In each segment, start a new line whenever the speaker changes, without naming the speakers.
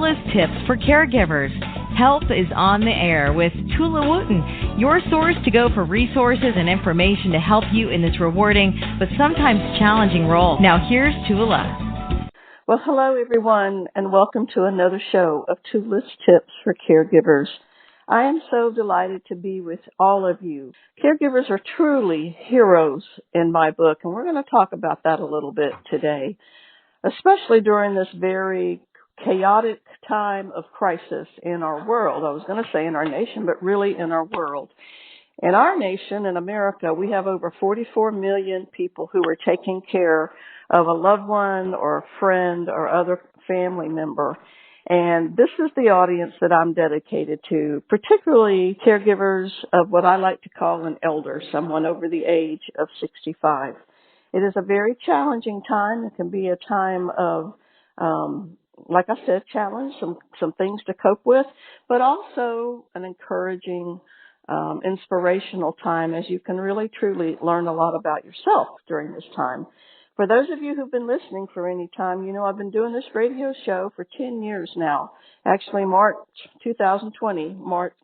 Toula's Tips for Caregivers. Health is on the air with Toula Wooten, your source to go for resources and information to help you in this rewarding but sometimes challenging role. Now here's Toula.
Well, hello everyone, and welcome to another show of Toula's Tips for Caregivers. I am so delighted to be with all of you. Caregivers are truly heroes in my book, and we're going to talk about that a little bit today, especially during this very chaotic time of crisis in our world. I was going to say in our nation, but really in our world. In our nation, in America, we have over 44 million people who are taking care of a loved one or a friend or other family member. And this is the audience that I'm dedicated to, particularly caregivers of what I like to call an elder, someone over the age of 65. It is a very challenging time. It can be a time of, like I said, challenge, some things to cope with, but also an encouraging, inspirational time as you can really, truly learn a lot about yourself during this time. For those of you who've been listening for any time, you know I've been doing this radio show for 10 years now. Actually, March 2020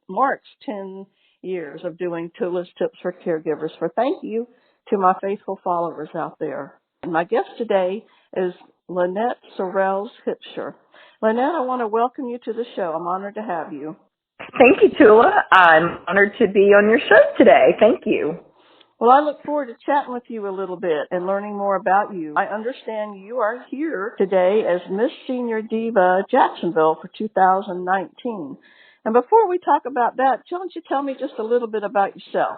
marks 10 years of doing Toula's Tips for Caregivers. So thank you to my faithful followers out there. And my guest today is Lynette Hipsher. Lynette, I want to welcome you to the show. I'm honored to have you.
Thank you, Toula. I'm honored to be on your show today. Thank you.
Well, I look forward to chatting with you a little bit and learning more about you. I understand you are here today as Miss Senior Diva Jacksonville for 2019. And before we talk about that, why don't you tell me just a little bit about yourself?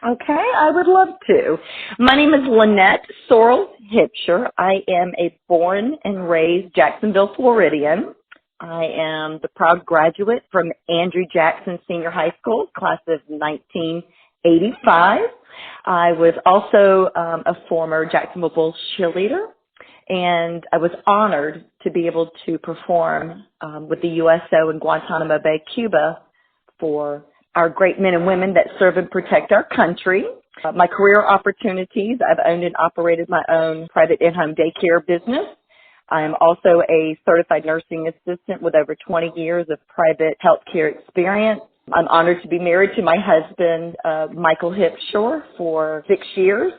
Okay, I would love to. My name is Lynette Hipsher. I am a born and raised Jacksonville Floridian. I am the proud graduate from Andrew Jackson Senior High School, class of 1985. I was also a former Jacksonville Bulls cheerleader, and I was honored to be able to perform with the USO in Guantanamo Bay, Cuba, for our great men and women that serve and protect our country. My career opportunities, I've owned and operated my own private in-home daycare business. I am also a certified nursing assistant with over 20 years of private healthcare experience. I'm honored to be married to my husband, Michael Hipsher, for 6 years.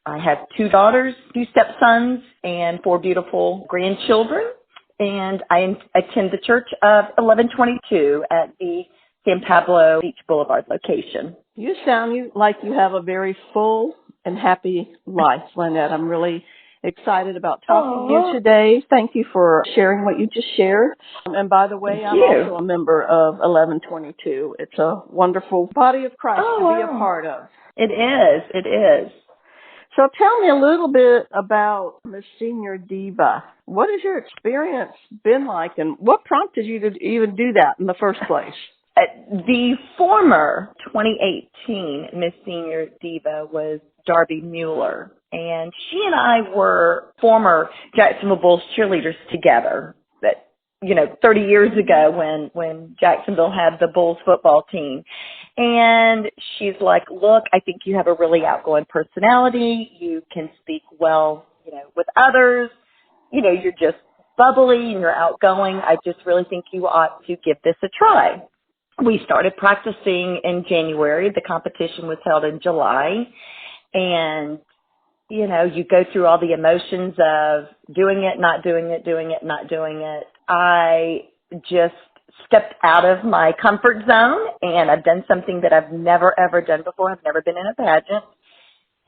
I have 2 daughters, 2 stepsons, and 4 beautiful grandchildren. And I attend the Church of 1122 at the San Pablo Beach Boulevard location.
You sound like you have a very full and happy life, Lynette. I'm really excited about talking to you today. Thank you for sharing what you just shared. And by the way, I'm also a member of 1122. It's a wonderful body of Christ to be a part of.
It is. It is.
So tell me a little bit about Miss Senior Diva. What has your experience been like, and what prompted you to even do that in the first place?
The former 2018 Miss Senior Diva was Darby Mueller. And she and I were former Jacksonville Bulls cheerleaders together. That 30 years ago when Jacksonville had the Bulls football team. And she's like, look, I think you have a really outgoing personality. You can speak well, with others. You're just bubbly and you're outgoing. I just really think you ought to give this a try. We started practicing in January. The competition was held in July. And you go through all the emotions of doing it, not doing it, doing it, not doing it. I just stepped out of my comfort zone, and I've done something that I've never, ever done before. I've never been in a pageant,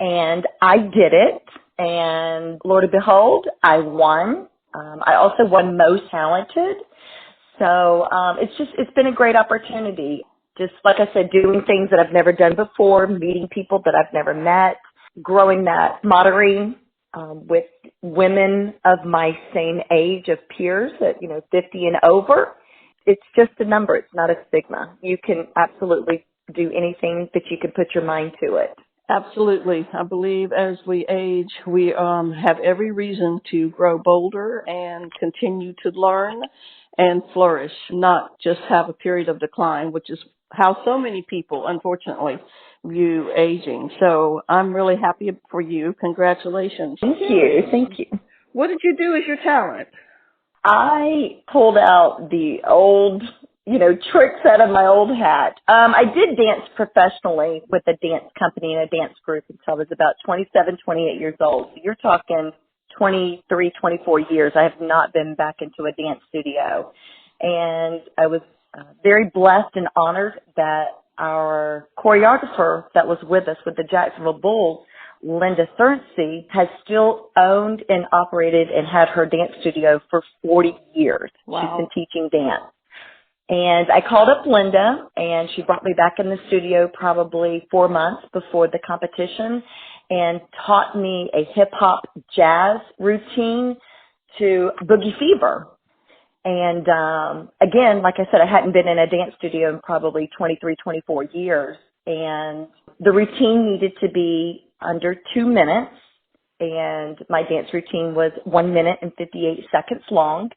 and I did it, and lo and behold, I won. I also won Most Talented. So it's been a great opportunity. Just like I said, doing things that I've never done before, meeting people that I've never met, growing that camaraderie with women of my same age of peers at 50 and over. It's just a number. It's not a stigma. You can absolutely do anything that you can put your mind to it.
Absolutely. I believe as we age, we have every reason to grow bolder and continue to learn and flourish, not just have a period of decline, which is how so many people, unfortunately, view aging. So I'm really happy for you. Congratulations.
Thank you. Thank you.
What did you do as your talent?
I pulled out the old, tricks out of my old hat. I did dance professionally with a dance company and a dance group until I was about 27, 28 years old. So you're talking 23, 24 years. I have not been back into a dance studio. And I was very blessed and honored that our choreographer that was with us with the Jacksonville Bulls, Linda Hipsher, has still owned and operated and had her dance studio for 40 years.
Wow.
She's been teaching dance. And I called up Linda, and she brought me back in the studio probably 4 months before the competition and taught me a hip-hop jazz routine to Boogie Fever. And again, like I said, I hadn't been in a dance studio in probably 23, 24 years. And the routine needed to be under 2 minutes. And my dance routine was 1 minute and 58 seconds long.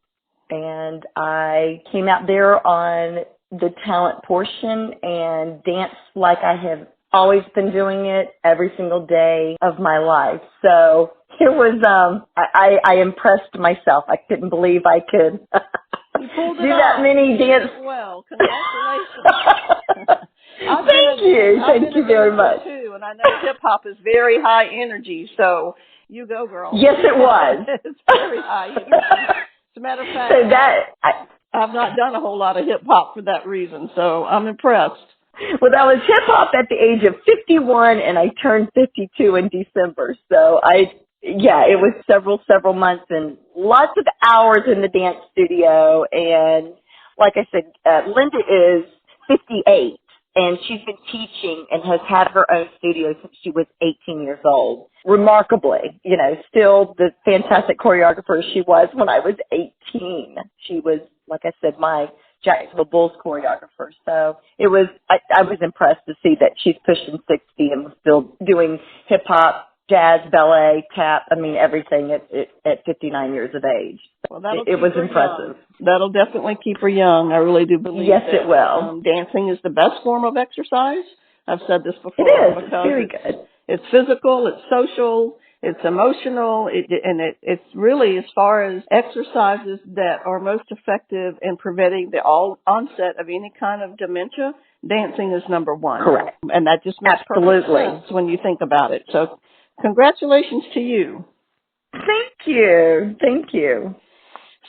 And I came out there on the talent portion and danced like I have always been doing it every single day of my life. So it was, I impressed myself. I couldn't believe I could do that many dance.
Well, congratulations.
Thank you very much.
Too, and I know hip hop is very high energy, so you go, girl.
Yes, it was.
It's very high energy. As a matter of fact, I've not done a whole lot of hip hop for that reason, so I'm impressed.
Well, that was hip hop at the age of 51, and I turned 52 in December. So it was several months and lots of hours in the dance studio. And like I said, Linda is 58, and she's been teaching and has had her own studio since she was 18 years old. Remarkably, still the fantastic choreographer she was when I was 18. She was, like I said, my Jacksonville Bulls choreographer. So it was, I was impressed to see that she's pushing 60 and was still doing hip hop, jazz, ballet, tap, everything at 59 years of age.
Well,
it was impressive.
Young. That'll definitely keep her young. I really do believe
Yes,
that.
It will.
Dancing is the best form of exercise. I've said this before.
It is. It's very good.
It's physical, it's social, it's emotional, it's really, as far as exercises that are most effective in preventing the onset of any kind of dementia, dancing is number one.
Correct.
And that just makes perfect sense when you think about it. So congratulations to you.
Thank you.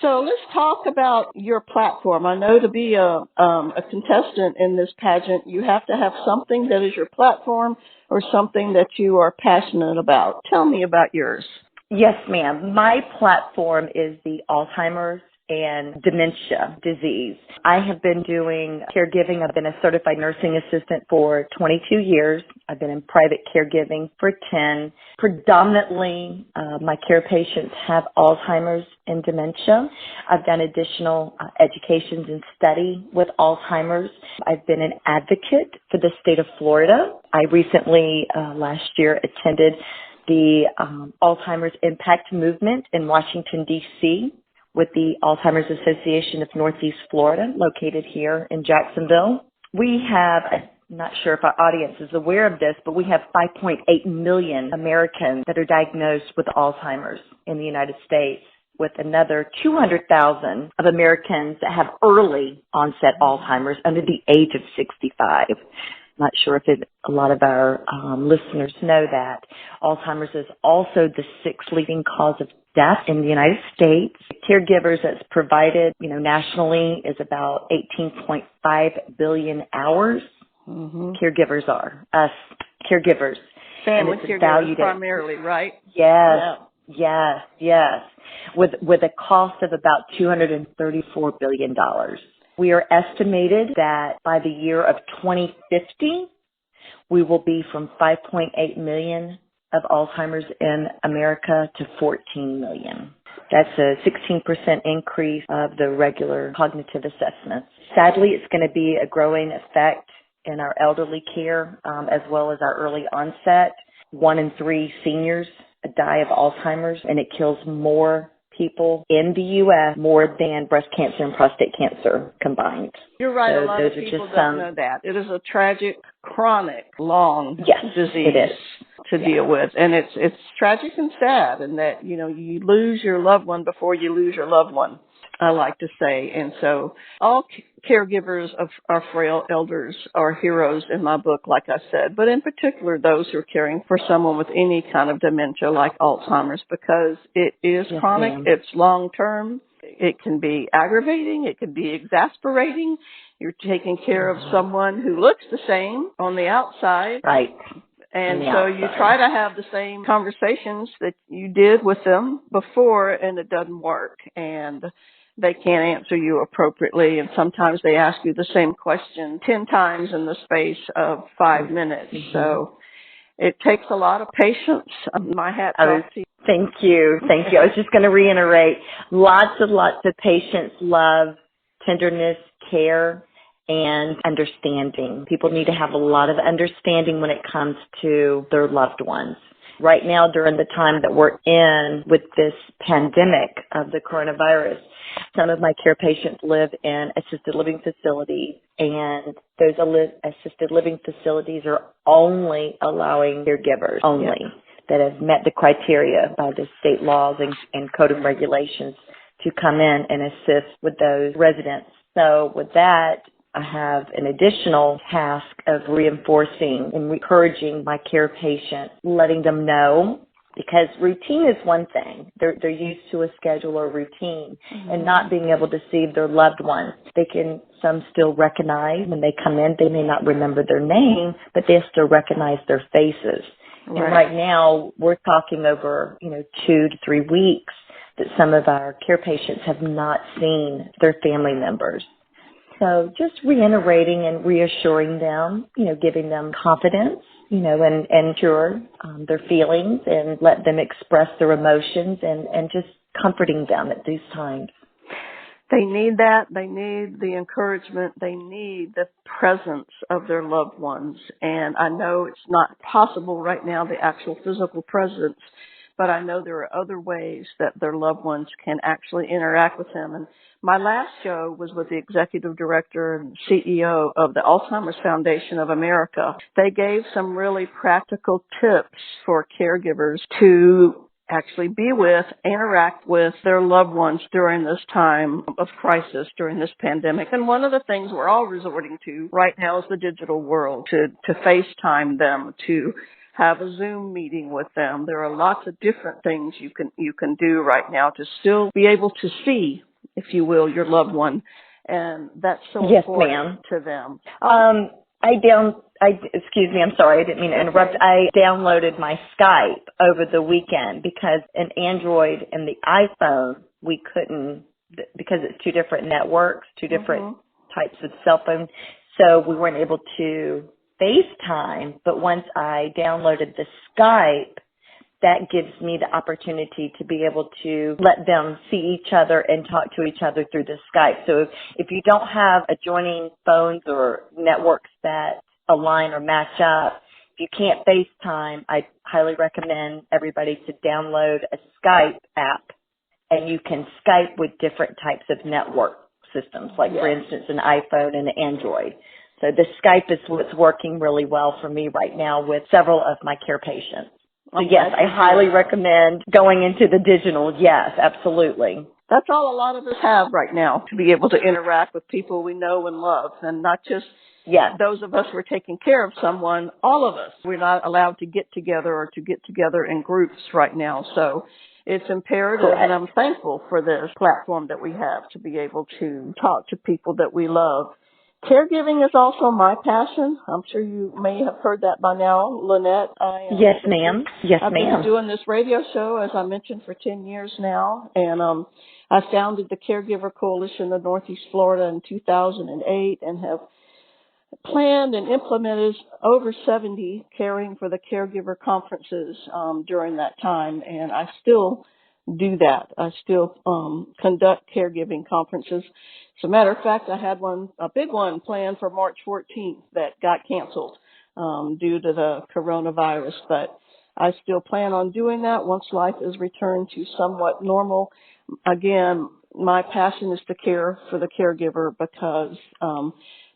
So let's talk about your platform. I know to be a contestant in this pageant, you have to have something that is your platform or something that you are passionate about. Tell me about yours.
Yes, ma'am. My platform is the Alzheimer's and dementia disease. I have been doing caregiving. I've been a certified nursing assistant for 22 years. I've been in private caregiving for 10. Predominantly, my care patients have Alzheimer's and dementia. I've done additional educations and study with Alzheimer's. I've been an advocate for the state of Florida. I recently, last year, attended the Alzheimer's Impact Movement in Washington, D.C., with the Alzheimer's Association of Northeast Florida, located here in Jacksonville. We have, I'm not sure if our audience is aware of this, but we have 5.8 million Americans that are diagnosed with Alzheimer's in the United States, with another 200,000 of Americans that have early onset Alzheimer's under the age of 65. Not sure if a lot of our listeners know that. Alzheimer's is also the sixth leading cause of death in the United States. Caregivers that's provided, nationally is about 18.5 billion hours. Mm-hmm. Caregivers are us, caregivers.
Family caregivers primarily, right?
Yes, yeah. yes. With a cost of about $234 billion. We are estimated that by the year of 2050, we will be from 5.8 million of Alzheimer's in America to 14 million. That's a 16% increase of the regular cognitive assessments. Sadly, it's going to be a growing effect in our elderly care as well as our early onset. 1 in 3 seniors die of Alzheimer's, and it kills more people in the U.S. more than breast cancer and prostate cancer combined.
You're right.
So
a lot of people don't know that. It is a tragic, chronic, long disease to deal with. And it's tragic and sad in that, you lose your loved one before you lose your loved one. I like to say. And so all caregivers of our frail elders are heroes in my book, like I said, but in particular those who are caring for someone with any kind of dementia like Alzheimer's, because it is chronic, it's long-term, it can be aggravating, it can be exasperating. You're taking care of someone who looks the same on the outside.
Right.
And so you try to have the same conversations that you did with them before, and it doesn't work. And they can't answer you appropriately. And sometimes they ask you the same question 10 times in the space of 5 minutes. Mm-hmm. So it takes a lot of patience. My hat's off to you.
Thank you. Thank you. I was just going to reiterate, lots and lots of patience, love, tenderness, care, and understanding. People need to have a lot of understanding when it comes to their loved ones. Right now, during the time that we're in with this pandemic of the coronavirus, some of my care patients live in assisted living facilities, and those assisted living facilities are only allowing caregivers, that have met the criteria by the state laws and code and regulations to come in and assist with those residents. So with that, I have an additional task of reinforcing and encouraging my care patients, letting them know, because routine is one thing. They're used to a schedule or routine, and not being able to see their loved ones. Some still recognize when they come in. They may not remember their name, but they still recognize their faces. Right. And right now, we're talking over 2 to 3 weeks that some of our care patients have not seen their family members. So just reiterating and reassuring them, giving them confidence, and sure their feelings, and let them express their emotions, and just comforting them at these times.
They need that. They need the encouragement. They need the presence of their loved ones. And I know it's not possible right now, the actual physical presence, but I know there are other ways that their loved ones can actually interact with them. And my last show was with the executive director and CEO of the Alzheimer's Foundation of America. They gave some really practical tips for caregivers to actually be with, interact with their loved ones during this time of crisis, during this pandemic. And one of the things we're all resorting to right now is the digital world, to FaceTime them, to have a Zoom meeting with them. There are lots of different things you can do right now to still be able to see, if you will, your loved one. And that's so important to them.
Excuse me, I'm sorry, I didn't mean to interrupt. I downloaded my Skype over the weekend because an Android and the iPhone, we couldn't, because it's two different networks, two different types of cell phone, so we weren't able to FaceTime. But once I downloaded the Skype, that gives me the opportunity to be able to let them see each other and talk to each other through the Skype. So if you don't have adjoining phones or networks that align or match up, if you can't FaceTime, I highly recommend everybody to download a Skype app, and you can Skype with different types of network systems, like, for instance, an iPhone and an Android. So the Skype is what's working really well for me right now with several of my care patients. So yes, I highly recommend going into the digital. Yes, absolutely.
That's all a lot of us have right now, to be able to interact with people we know and love, and not just those of us who are taking care of someone, all of us. We're not allowed to get together or to get together in groups right now. So it's imperative, and I'm thankful for this platform that we have to be able to talk to people that we love. Caregiving is also my passion. I'm sure you may have heard that by now, Lynette.
Yes, ma'am. Yes,
I've
ma'am.
been doing this radio show, as I mentioned, for 10 years now, and I founded the Caregiver Coalition of Northeast Florida in 2008 and have planned and implemented over 70 Caring for the Caregiver conferences during that time, and I still do that. I still conduct caregiving conferences. As a matter of fact, I had a big one planned for March 14th that got canceled due to the coronavirus, but I still plan on doing that once life is returned to somewhat normal. Again, my passion is to care for the caregiver, because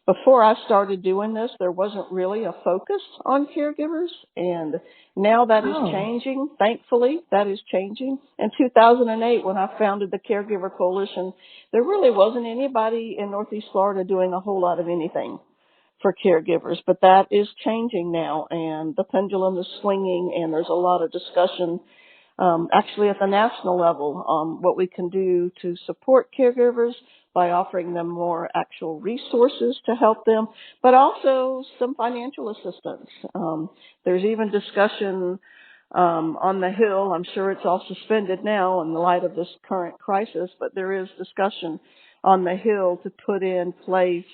Before I started doing this, there wasn't really a focus on caregivers, and now that is changing. Thankfully, that is changing. In 2008, when I founded the Caregiver Coalition, there really wasn't anybody in Northeast Florida doing a whole lot of anything for caregivers, but that is changing now, and the pendulum is swinging, and there's a lot of discussion actually at the national level on what we can do to support caregivers by offering them more actual resources to help them, but also some financial assistance. There's even discussion on the Hill. I'm sure it's all suspended now in the light of this current crisis, but there is discussion on the Hill to put in place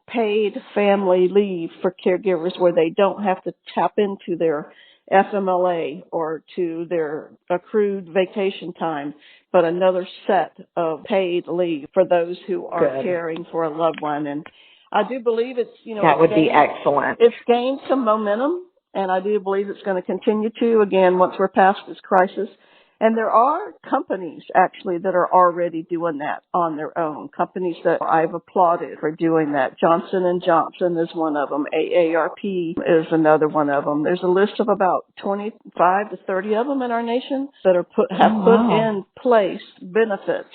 paid family leave for caregivers where they don't have to tap into their FMLA or to their accrued vacation time, but another set of paid leave for those who are caring for a loved one. And I do believe it's,
that would be excellent.
It's gained some momentum, and I do believe it's going to continue to, again, once we're past this crisis. And there are companies, actually, that are already doing that on their own, companies that I've applauded for doing that. Johnson & Johnson is one of them. AARP is another one of them. There's a list of about 25 to 30 of them in our nation that have put in place benefits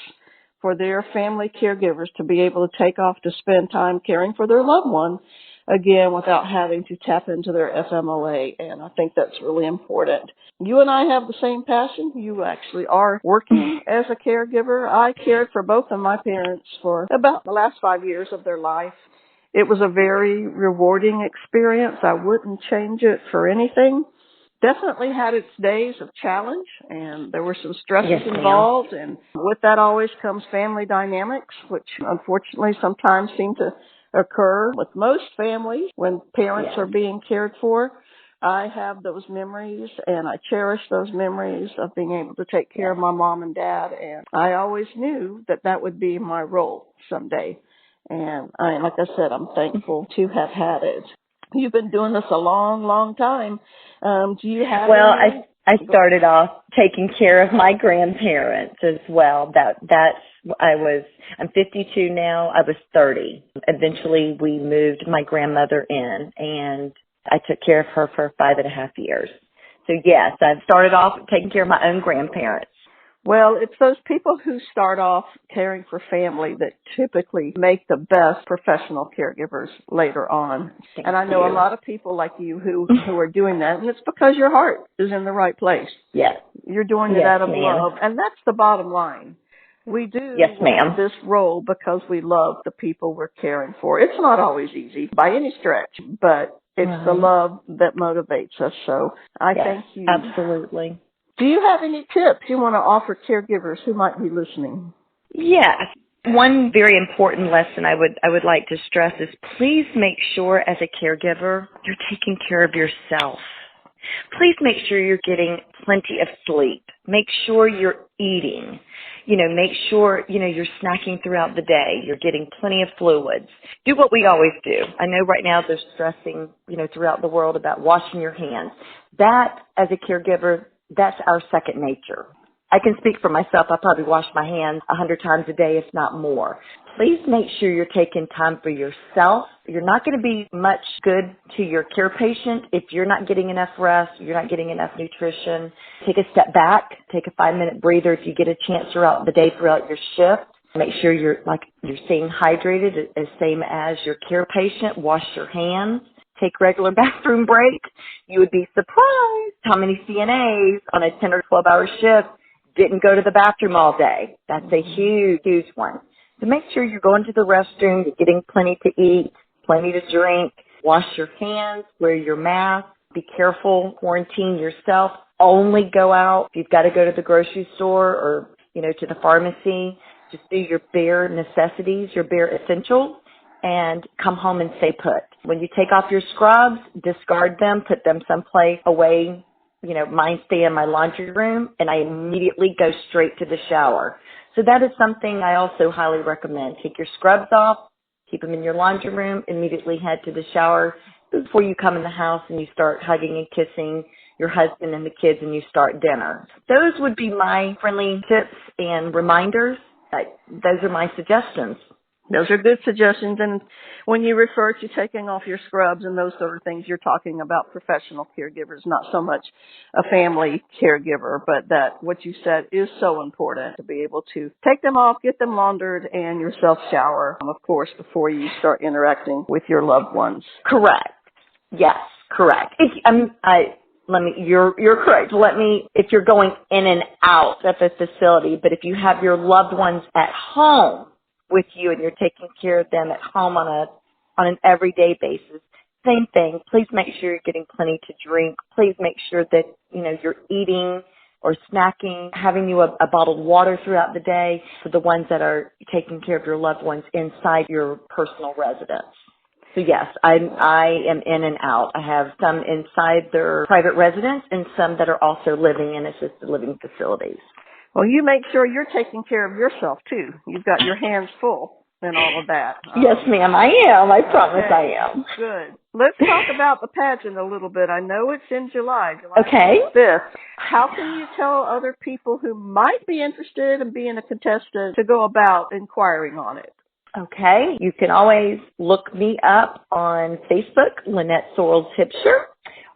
for their family caregivers to be able to take off to spend time caring for their loved one, again, without having to tap into their FMLA, and I think that's really important. You and I have the same passion. You actually are working as a caregiver. I cared for both of my parents for about the last 5 years of their life. It was a very rewarding experience. I wouldn't change it for anything. Definitely had its days of challenge, and there were some stresses involved, and with that always comes family dynamics, which unfortunately sometimes seem to occur with most families when parents are being cared for. I have those memories, and I cherish those memories of being able to take care of my mom and dad, and I always knew that that would be my role someday. And like I said, I'm thankful to have had it. You've been doing this a long, long time. Do you have
I started off taking care of my grandparents as well. I'm 52 now. I was 30. Eventually, we moved my grandmother in, and I took care of her for 5.5 years. So, yes, I've started off taking care of my own grandparents.
Well, it's those people who start off caring for family that typically make the best professional caregivers later on. And I know a lot of people like you who are doing that, and it's because your heart is in the right place.
Yes.
You're doing it out of love, and that's the bottom line. We do this role because we love the people we're caring for. It's not always easy by any stretch, but it's the love that motivates us. So I thank you.
Absolutely.
Do you have any tips you want to offer caregivers who might be listening?
Yes. One very important lesson I would like to stress is please make sure as a caregiver you're taking care of yourself. Please make sure you're getting plenty of sleep. Make sure you're eating. Make sure, you're snacking throughout the day. You're getting plenty of fluids. Do what we always do. I know right now there's stressing, throughout the world about washing your hands. That, as a caregiver, that's our second nature. I can speak for myself. I probably wash my hands 100 times a day, if not more. Please make sure you're taking time for yourself. You're not going to be much good to your care patient if you're not getting enough rest, you're not getting enough nutrition. Take a step back, take a 5-minute breather if you get a chance throughout the day, throughout your shift. Make sure you're staying hydrated, as same as your care patient. Wash your hands. Take regular bathroom breaks. You would be surprised how many CNAs on a 10 or 12-hour shift didn't go to the bathroom all day. That's a huge, huge one. So make sure you're going to the restroom, you're getting plenty to eat, plenty to drink, wash your hands, wear your mask, be careful, quarantine yourself. Only go out if you've got to go to the grocery store or, to the pharmacy. Just do your bare necessities, your bare essentials, and come home and stay put. When you take off your scrubs, discard them, put them someplace away. Mine stay in my laundry room, and I immediately go straight to the shower. So that is something I also highly recommend. Take your scrubs off, keep them in your laundry room, immediately head to the shower before you come in the house and you start hugging and kissing your husband and the kids and you start dinner. Those would be my friendly tips and reminders. Those are my suggestions.
Those are good suggestions. And when you refer to taking off your scrubs and those sort of things, you're talking about professional caregivers, not so much a family caregiver, but that what you said is so important to be able to take them off, get them laundered, and yourself shower, of course, before you start interacting with your loved ones.
Correct. Yes, correct. You're correct. If you're going in and out of the facility, but if you have your loved ones at home with you and you're taking care of them at home on an everyday basis, same thing. Please make sure you're getting plenty to drink. Please make sure that, you're eating or snacking, having you a bottled water throughout the day for the ones that are taking care of your loved ones inside your personal residence. So yes, I am in and out. I have some inside their private residence and some that are also living in assisted living facilities.
Well, you make sure you're taking care of yourself, too. You've got your hands full and all of that.
Yes, ma'am, I am. I promise I am.
Good. Let's talk about the pageant a little bit. I know it's in July
okay.
5th. How can you tell other people who might be interested in being a contestant to go about inquiring on it?
Okay. You can always look me up on Facebook, Lynette Hipsher,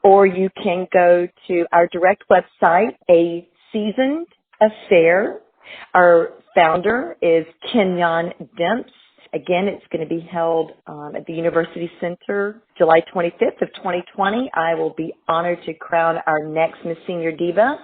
or you can go to our direct website, A Seasoned Affair. Our founder is Kenyon Demps. Again, it's going to be held at the University Center July 25th of 2020. I will be honored to crown our next Miss Senior Diva.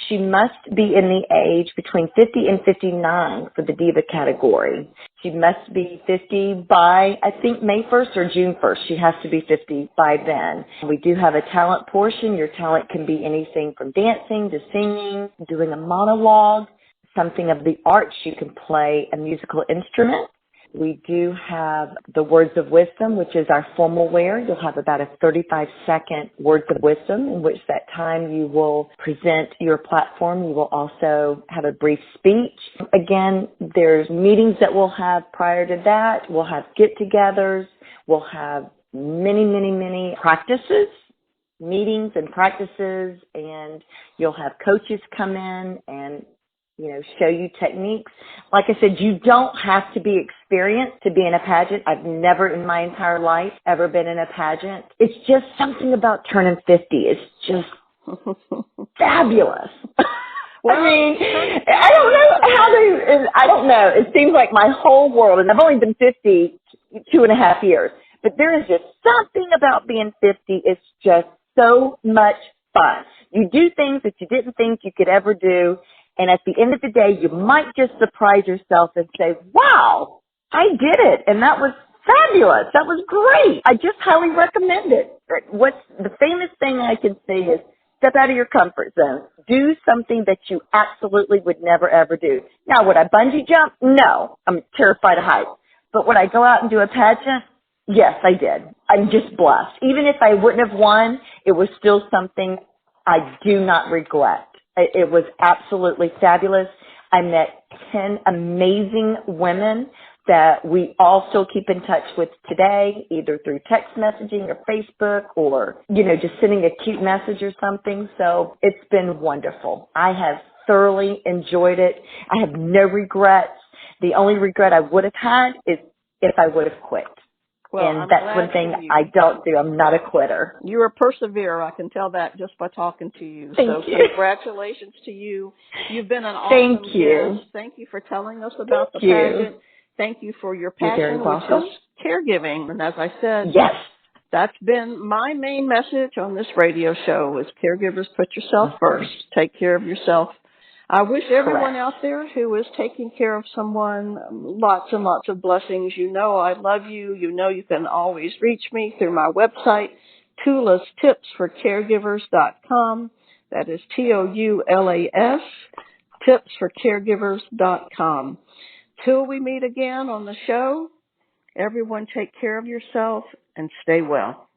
She must be in the age between 50 and 59 for the Diva category. She must be 50 by, I think, May 1st or June 1st. She has to be 50 by then. We do have a talent portion. Your talent can be anything from dancing to singing, doing a monologue, something of the arts. You can play a musical instrument. We do have the Words of Wisdom, which is our formal wear. You'll have about a 35-second Words of Wisdom, in which that time you will present your platform. You will also have a brief speech. Again, there's meetings that we'll have prior to that. We'll have get-togethers. We'll have many, many, many practices, meetings and practices, and you'll have coaches come in and show you techniques. Like I said, you don't have to be experienced to be in a pageant. I've never in my entire life ever been in a pageant. It's just something about turning 50. It's just fabulous.
Well,
I mean, I don't know. It seems like my whole world, and I've only been 50 2.5 years, but there is just something about being 50. It's just so much fun. You do things that you didn't think you could ever do. And at the end of the day, you might just surprise yourself and say, wow, I did it. And that was fabulous. That was great. I just highly recommend it. What's the famous thing I can say is step out of your comfort zone. Do something that you absolutely would never, ever do. Now, would I bungee jump? No. I'm terrified of heights. But would I go out and do a pageant? Yes, I did. I'm just blessed. Even if I wouldn't have won, it was still something I do not regret. It was absolutely fabulous. I met 10 amazing women that we all still keep in touch with today, either through text messaging or Facebook or, just sending a cute message or something. So it's been wonderful. I have thoroughly enjoyed it. I have no regrets. The only regret I would have had is if I would have quit.
Well,
and that's one thing I don't do. I'm not a quitter.
You're a perseverer. I can tell that just by talking to you.
Thank you.
Congratulations to you. You've been an awesome guest. Thank you for telling us about the pageant. Thank you for your passion, which is caregiving. And as I said,
yes,
that's been my main message on this radio show is caregivers, put yourself first. Take care of yourself. I wish everyone out there who is taking care of someone lots and lots of blessings. I love you. You can always reach me through my website, Toula's Tips for Caregivers.com. That is TOULAS, tipsforcaregivers.com. Till we meet again on the show, everyone take care of yourself and stay well.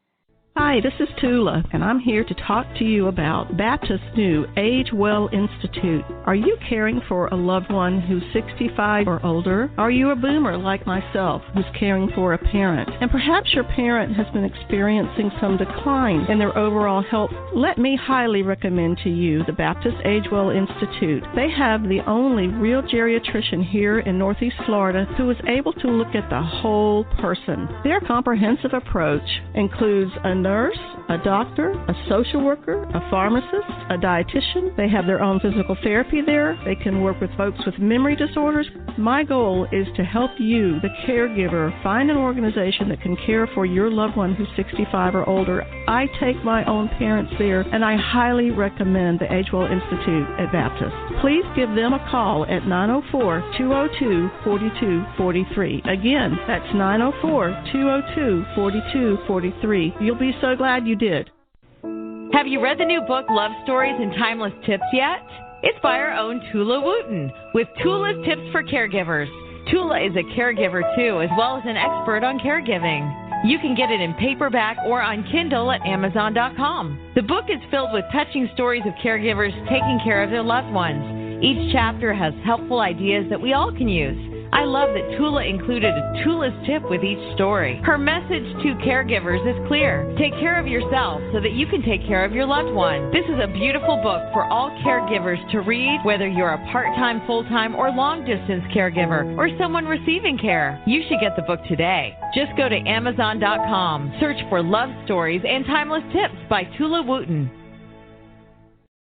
Hi, this is Toula, and I'm here to talk to you about Baptist's new Age Well Institute. Are you caring for a loved one who's 65 or older? Are you a boomer like myself who's caring for a parent? And perhaps your parent has been experiencing some decline in their overall health. Let me highly recommend to you the Baptist Age Well Institute. They have the only real geriatrician here in Northeast Florida who is able to look at the whole person. Their comprehensive approach includes a nurse, a doctor, a social worker, a pharmacist, a dietitian. They have their own physical therapy there. They can work with folks with memory disorders. My goal is to help you, the caregiver, find an organization that can care for your loved one who's 65 or older. I take my own parents there, and I highly recommend the Age Well Institute at Baptist. Please give them a call at 904-202-4243. Again, that's 904-202-4243. You'll be so glad you did.
Have you read the new book, Love Stories and Timeless Tips yet? It's by our own Toula Wooten with Toula's Tips for Caregivers. Toula is a caregiver, too, as well as an expert on caregiving. You can get it in paperback or on Kindle at Amazon.com. The book is filled with touching stories of caregivers taking care of their loved ones. Each chapter has helpful ideas that we all can use. I love that Toula included a Toula's tip with each story. Her message to caregivers is clear. Take care of yourself so that you can take care of your loved one. This is a beautiful book for all caregivers to read, whether you're a part-time, full-time, or long-distance caregiver, or someone receiving care. You should get the book today. Just go to Amazon.com. Search for Love Stories and Timeless Tips by Toula Wooten.